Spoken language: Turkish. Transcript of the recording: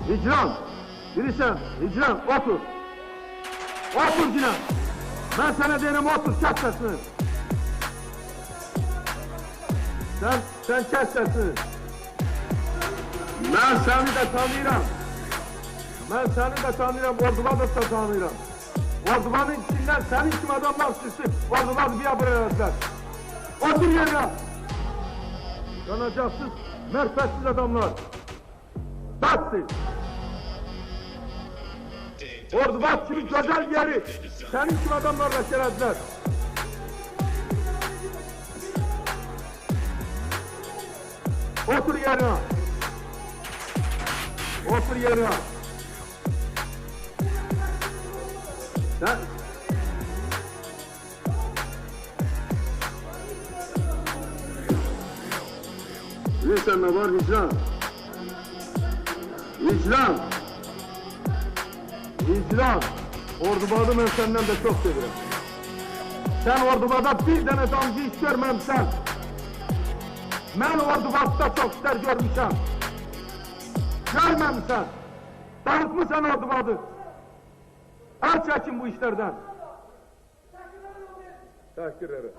Hicran, bilirsən, Hicran, otur. Otur yine. Ben sana deyirəm, otur, kes sesini. Sen kes sesini. Ben seni de tanıyıram. Ben seni de tanıyıram, orduları da tanıyıram. Orduların içinden senin kim adamlar çıksın, orduları bir buraya verdiler. Otur yerine. Yanacaksız, merfetsiz adamlar. Tatsız. Ordular kimi güzel yeri, senin kim adamlarla şerefler. Otur yerine. Otur yerine. Sen... Bilirsen ne var Hicran? Hicran! Hicran! Ordubadı ben senden de çok seviyorum. Sen Ordubada bir tane damcı iş görmemişsen. Ben Ordubada çok işler görmüşüm. Görmemişsen. Dağıtmışsan Ordubadı. El çekin bu işlerden. Teşekkür ederim.